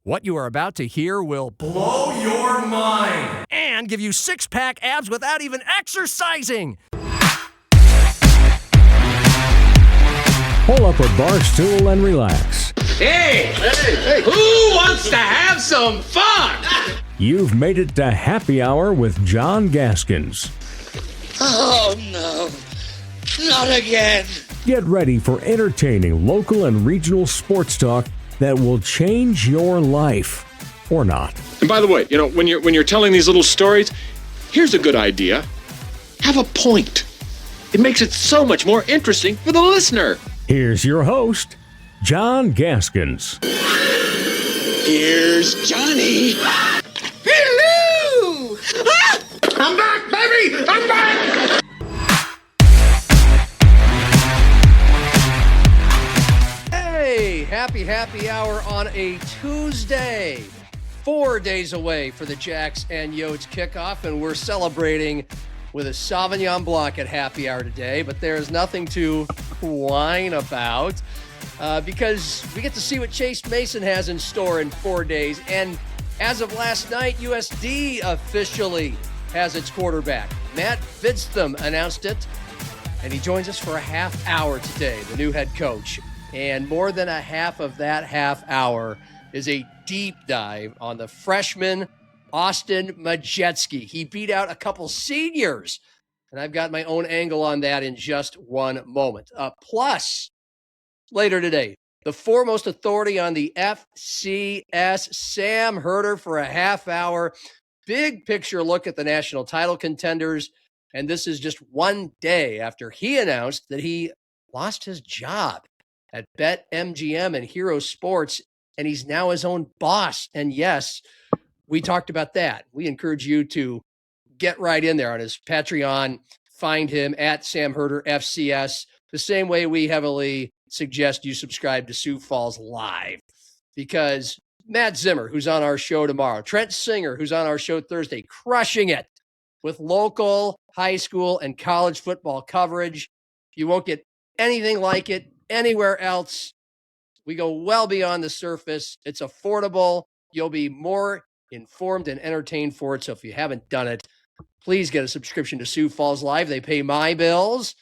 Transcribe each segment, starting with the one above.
What you are about to hear will blow your mind and give you six-pack abs without even exercising. Pull up a bar stool and relax. Hey, who wants to have some fun? You've made it to Happy Hour with John Gaskins. Oh, no. Not again. Get ready for entertaining local and regional sports talk that will change your life. Or not. And by the way, when you're telling these little stories, here's a good idea. Have a point. It makes it so much more interesting for the listener. Here's your host, John Gaskins. Here's Johnny. Hello! Ah! I'm back, baby! I'm back! Hey, happy hour on a Tuesday. 4 days away for the Jacks and Yotes kickoff, and we're celebrating with a Sauvignon Blanc at happy hour today, but there's nothing to whine about because we get to see what Chase Mason has in store in 4 days. And as of last night, USD officially has its quarterback. Matt Vidstham announced it, and he joins us for a half hour today, the new head coach. And more than a half of that half hour is a deep dive on the freshman Austin Modrzewski. He beat out a couple seniors, and I've got my own angle on that in just one moment. Plus, later today, the foremost authority on the FCS, Sam Herder, for a half hour. Big picture look at the national title contenders, and this is just one day after he announced that he lost his job at BetMGM and Hero Sports, and he's now his own boss. And yes, we talked about that. We encourage you to get right in there on his Patreon. Find him at Sam Herder FCS, the same way we heavily suggest you subscribe to Sioux Falls Live, because Matt Zimmer, who's on our show tomorrow, Trent Singer, who's on our show Thursday, crushing it with local high school and college football coverage. You won't get anything like it anywhere else. We go well beyond the surface. It's affordable. You'll be more informed and entertained for it. So if you haven't done it, please get a subscription to Sioux Falls Live. They pay my bills.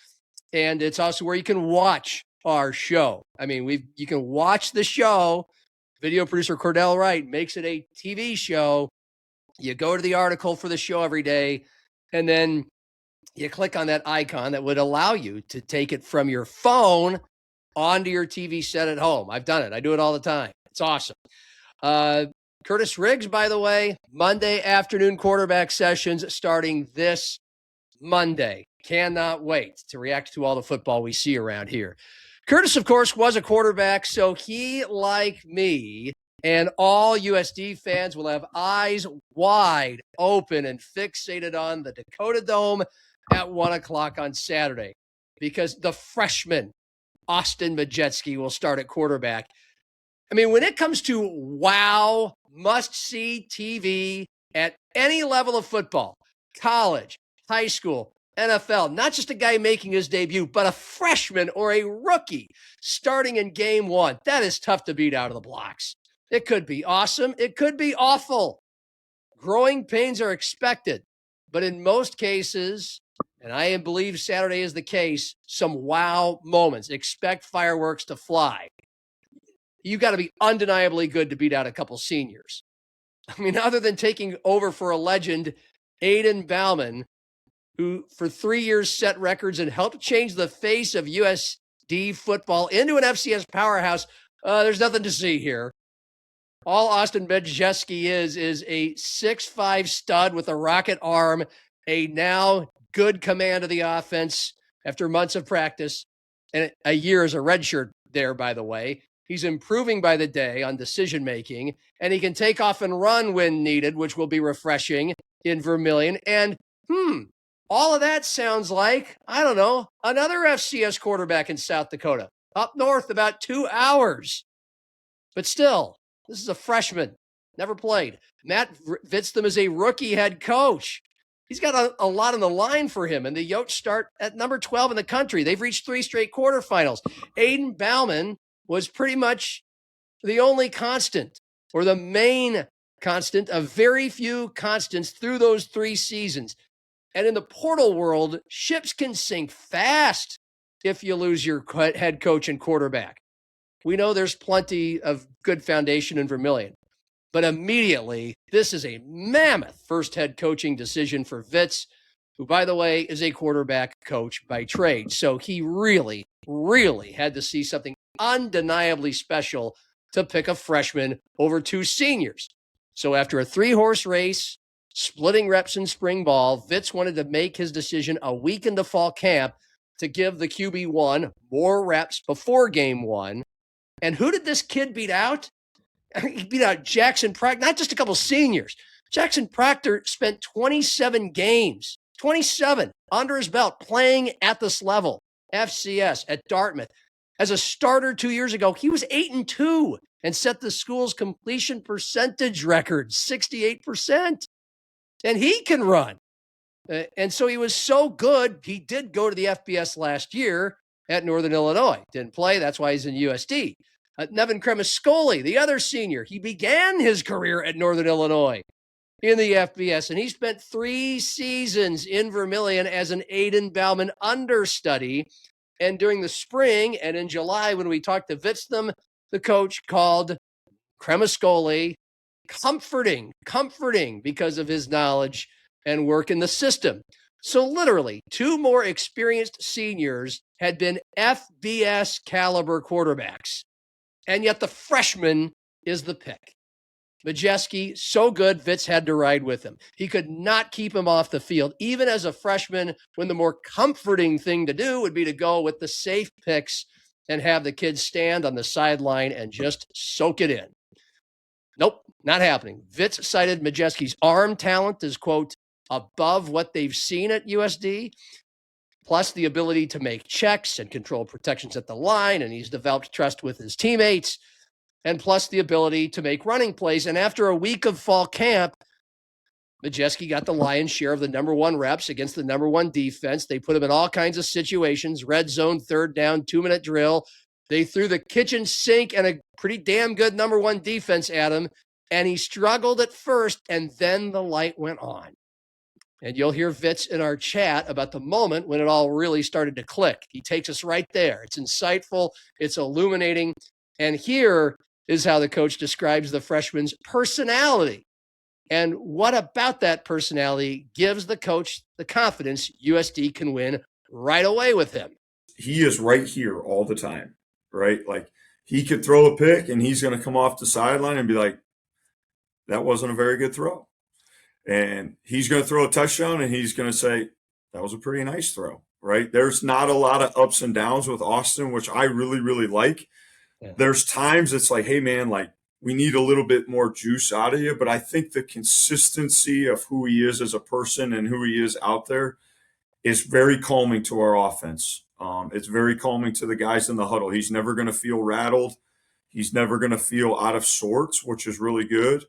And it's also where you can watch our show. I mean, you can watch the show. Video producer Cordell Wright makes it a TV show. You go to the article for the show every day, and then you click on that icon that would allow you to take it from your phone onto your TV set at home. I've done it. I do it all the time. It's awesome. Curtis Riggs, by the way, Monday afternoon quarterback sessions starting this Monday. Cannot wait to react to all the football we see around here. Curtis, of course, was a quarterback, so he, like me, and all USD fans will have eyes wide open and fixated on the Dakota Dome at 1 o'clock on Saturday, because the freshman Austin Modrzewski will start at quarterback. I mean, when it comes to wow, must-see TV at any level of football, college, high school, NFL, not just a guy making his debut, but a freshman or a rookie starting in game one, that is tough to beat out of the blocks. It could be awesome. It could be awful. Growing pains are expected, but in most cases, and I believe Saturday is the case, some wow moments. Expect fireworks to fly. You got to be undeniably good to beat out a couple seniors. I mean, other than taking over for a legend, Aiden Bauman, who for 3 years set records and helped change the face of USD football into an FCS powerhouse, there's nothing to see here. All Austin Modrzewski is a 6'5" stud with a rocket arm, a now good command of the offense after months of practice, and a year as a redshirt there, by the way. He's improving by the day on decision-making, and he can take off and run when needed, which will be refreshing in Vermilion. And, all of that sounds like, I don't know, another FCS quarterback in South Dakota, up north about 2 hours. But still, this is a freshman, never played. Matt Vidstham is a rookie head coach. He's got a lot on the line for him, and the Yotes start at number 12 in the country. They've reached 3 straight quarterfinals. Aiden Bauman was pretty much the only constant or the main constant of very few constants through those 3 seasons. And in the portal world, ships can sink fast if you lose your head coach and quarterback. We know there's plenty of good foundation in Vermillion, but immediately, this is a mammoth first head coaching decision for Vitz, who, by the way, is a quarterback coach by trade. So he really, really had to see something undeniably special to pick a freshman over 2 seniors. So after a 3-horse race, splitting reps in spring ball, Vitz wanted to make his decision a week into fall camp to give the QB1 more reps before game 1. And who did this kid beat out? He beat out Jackson Proctor, not just a couple seniors. Jackson Proctor spent 27 games, 27 under his belt playing at this level, FCS at Dartmouth. As a starter 2 years ago, he was 8-2 and set the school's completion percentage record, 68%. And he can run. And so he was so good, he did go to the FBS last year at Northern Illinois. Didn't play, that's why he's in USD. Nevin Cremascoli, the other senior, he began his career at Northern Illinois in the FBS, and he spent 3 seasons in Vermillion as an Aiden Bauman understudy. And during the spring and in July, when we talked to Vitztham, the coach called Cremascoli comforting because of his knowledge and work in the system. So literally, 2 more experienced seniors had been FBS caliber quarterbacks. And yet the freshman is the pick. Modrzewski, so good, Vitz had to ride with him. He could not keep him off the field, even as a freshman, when the more comforting thing to do would be to go with the safe picks and have the kids stand on the sideline and just soak it in. Nope, not happening. Vitz cited Modrzewski's arm talent as, quote, above what they've seen at USD, plus the ability to make checks and control protections at the line, and he's developed trust with his teammates, and plus the ability to make running plays. And after a week of fall camp, Modrzewski got the lion's share of the number 1 reps against the number 1 defense. They put him in all kinds of situations, red zone, 3rd down, 2-minute drill. They threw the kitchen sink and a pretty damn good number 1 defense at him, and he struggled at first, and then the light went on. And you'll hear Vitz in our chat about the moment when it all really started to click. He takes us right there. It's insightful. It's illuminating. And here is how the coach describes the freshman's personality. And what about that personality gives the coach the confidence USD can win right away with him? He is right here all the time, right? Like, he could throw a pick and he's going to come off the sideline and be like, that wasn't a very good throw. And he's going to throw a touchdown and he's going to say, that was a pretty nice throw, right? There's not a lot of ups and downs with Austin, which I really, really like. Yeah. There's times it's like, hey, man, like, we need a little bit more juice out of you. But I think the consistency of who he is as a person and who he is out there is very calming to our offense. It's very calming to the guys in the huddle. He's never going to feel rattled. He's never going to feel out of sorts, which is really good.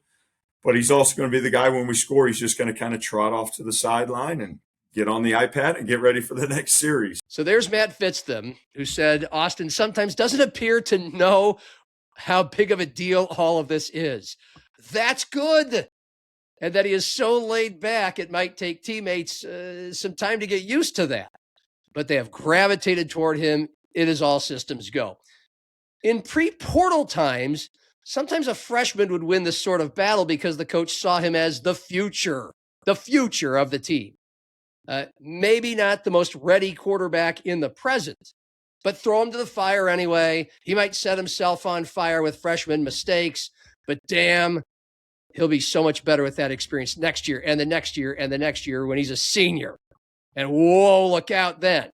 But he's also going to be the guy when we score, he's just going to kind of trot off to the sideline and get on the iPad and get ready for the next series. So there's Matt Vitztham, who said Austin sometimes doesn't appear to know how big of a deal all of this is. That's good. And that he is so laid back, it might take teammates some time to get used to that. But they have gravitated toward him. It is all systems go. In pre-portal times, sometimes a freshman would win this sort of battle because the coach saw him as the future of the team. Maybe not the most ready quarterback in the present, but throw him to the fire anyway. He might set himself on fire with freshman mistakes, but damn, he'll be so much better with that experience next year and the next year and the next year when he's a senior. And whoa, look out then.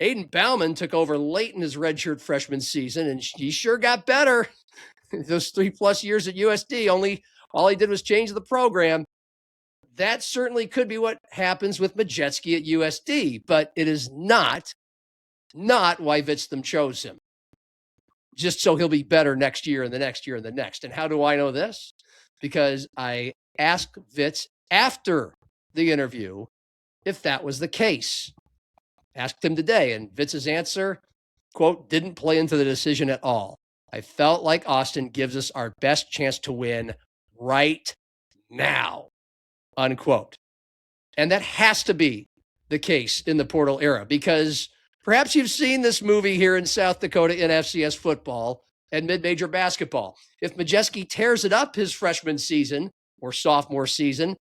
Aiden Bauman took over late in his redshirt freshman season, and he sure got better. Those 3+ years at USD, all he did was change the program. That certainly could be what happens with Modrzewski at USD, but it is not why Vitztham chose him. Just so he'll be better next year and the next year and the next. And how do I know this? Because I asked Vitz after the interview if that was the case. Asked him today, and Vitz's answer, quote, didn't play into the decision at all. I felt like Austin gives us our best chance to win right now, unquote. And that has to be the case in the portal era, because perhaps you've seen this movie here in South Dakota in FCS football and mid-major basketball. If Modrzewski tears it up his freshman season or sophomore season,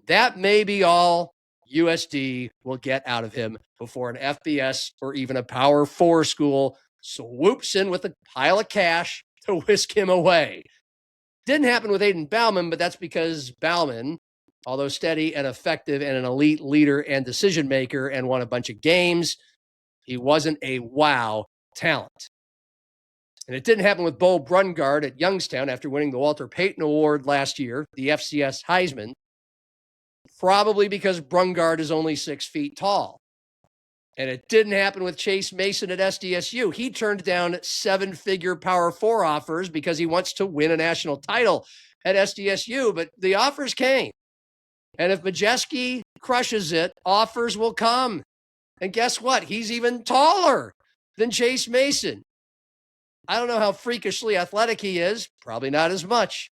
that may be all USD will get out of him before an FBS or even a Power 4 school swoops in with a pile of cash to whisk him away. Didn't happen with Aiden Bauman, but that's because Bauman, although steady and effective and an elite leader and decision maker and won a bunch of games, he wasn't a wow talent. And it didn't happen with Bo Brungard at Youngstown after winning the Walter Payton Award last year, the FCS Heisman, probably because Brungard is only 6 feet tall. And it didn't happen with Chase Mason at SDSU. He turned down 7-figure Power 4 offers because he wants to win a national title at SDSU, but the offers came. And if Modrzewski crushes it, offers will come. And guess what? He's even taller than Chase Mason. I don't know how freakishly athletic he is. Probably not as much.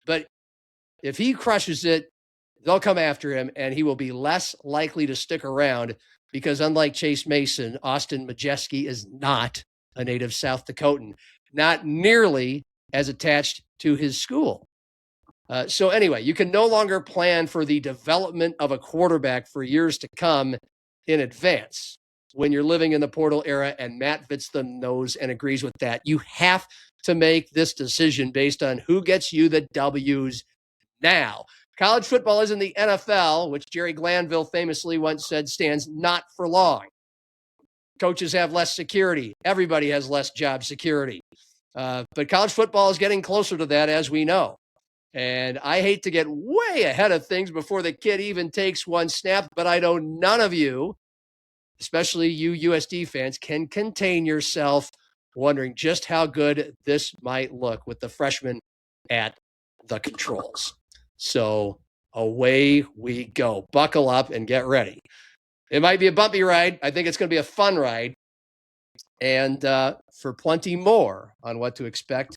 But if he crushes it, they'll come after him, and he will be less likely to stick around because unlike Chase Mason, Austin Modrzewski is not a native South Dakotan, not nearly as attached to his school. So anyway, you can no longer plan for the development of a quarterback for years to come in advance when you're living in the portal era, and Matt Vitztham knows and agrees with that. You have to make this decision based on who gets you the W's now. College football isn't the NFL, which Jerry Glanville famously once said stands not for long. Coaches have less security. Everybody has less job security. But college football is getting closer to that, as we know. And I hate to get way ahead of things before the kid even takes one snap, but I know none of you, especially you USD fans, can contain yourself wondering just how good this might look with the freshman at the controls. So away we go. Buckle up and get ready. It might be a bumpy ride. I think it's going to be a fun ride. And for plenty more on what to expect,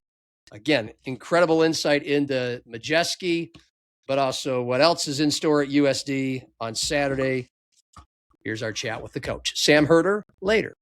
again, incredible insight into Modrzewski, but also what else is in store at USD on Saturday. Here's our chat with the coach, Sam Herder, later.